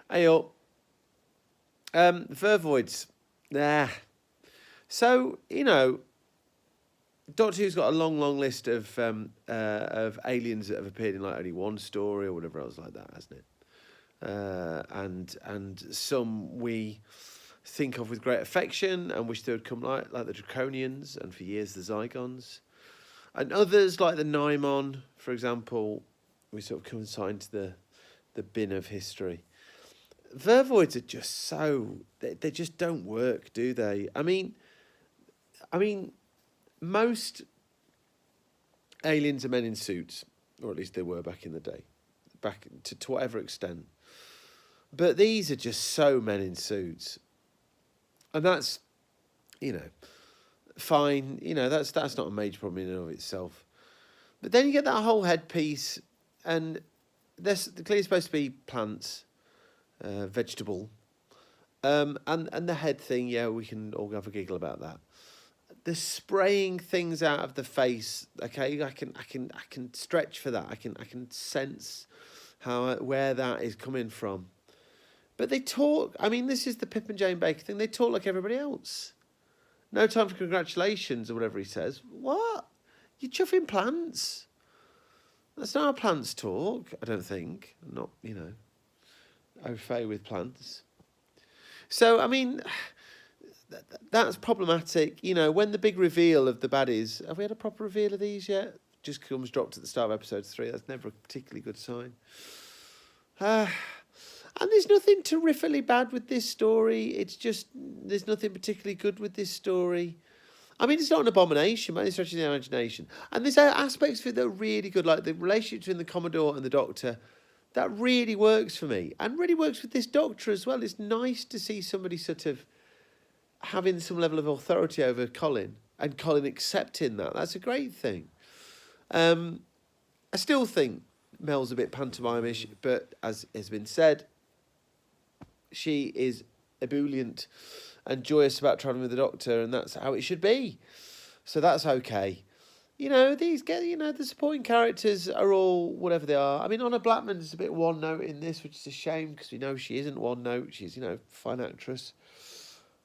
Hey up. Vervoids. Nah. So, Doctor Who's got a long list of aliens that have appeared in like only one story or whatever else like that, hasn't it? And some we think of with great affection and wish they would come like the Draconians and for years the Zygons. And others like the Naimon, for example, we sort of consign to the bin of history. Vervoids are just so they just don't work, do they? I mean, most aliens are men in suits, or at least they were back in the day, back to whatever extent. But these are just so men in suits, and that's, fine. That's not a major problem in and of itself. But then you get that whole headpiece, and they're clearly supposed to be plants, vegetable, and the head thing. Yeah, we can all have a giggle about that. The spraying things out of the face. Okay, I can stretch for that. I can sense where that is coming from. But they talk. I mean, this is the Pip and Jane Baker thing. They talk like everybody else. No time for congratulations or whatever he says. What? You're chuffing plants. That's not how plants talk, I don't think. I'm not, au fait with plants. So, I mean, that's problematic. When the big reveal of the baddies... Have we had a proper reveal of these yet? Just comes dropped at the start of episode 3. That's never a particularly good sign. And there's nothing terrifically bad with this story. It's just, there's nothing particularly good with this story. I mean, it's not an abomination, by any stretch of the imagination. And there's aspects of it that are really good, like the relationship between the Commodore and the Doctor. That really works for me. And really works with this Doctor as well. It's nice to see somebody sort of having some level of authority over Colin. And Colin accepting that. That's a great thing. I still think Mel's a bit pantomime-ish, but as has been said, she is ebullient and joyous about travelling with the Doctor, and that's how it should be. So that's okay. The supporting characters are all whatever they are. I mean, Honor Blackman is a bit one note in this, which is a shame because we know she isn't one note. She's, fine actress.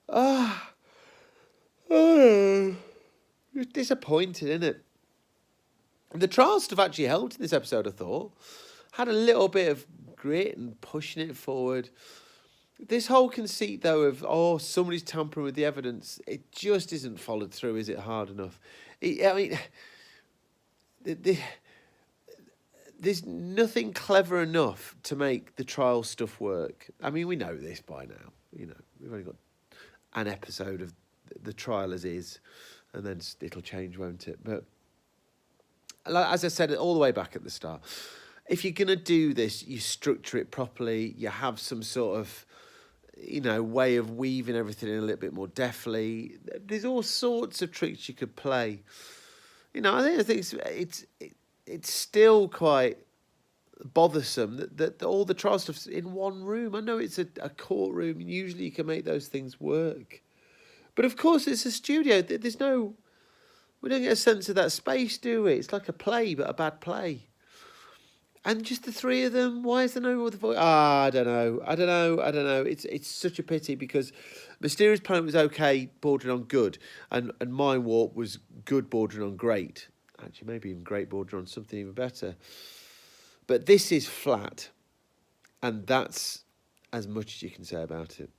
It's disappointing, isn't it? The trial stuff actually helped in this episode, I thought. Had a little bit of grit and pushing it forward. This whole conceit, though, of, somebody's tampering with the evidence, it just isn't followed through, is it, hard enough? There's nothing clever enough to make the trial stuff work. I mean, we know this by now. We've only got an episode of the trial as is, and then it'll change, won't it? But as I said all the way back at the start, if you're going to do this, you structure it properly, you have some sort of way of weaving everything in a little bit more deftly. There's all sorts of tricks you could play. I think it's still quite bothersome that all the trial stuff's in one room. I know it's a courtroom, and usually you can make those things work. But of course, it's a studio. We don't get a sense of that space, do we? It's like a play, but a bad play. And just the three of them. Why is there no other voice? I don't know. It's such a pity because Mysterious Planet was okay, bordering on good, and Mind Warp was good, bordering on great. Actually, maybe even great, bordering on something even better. But this is flat, and that's as much as you can say about it.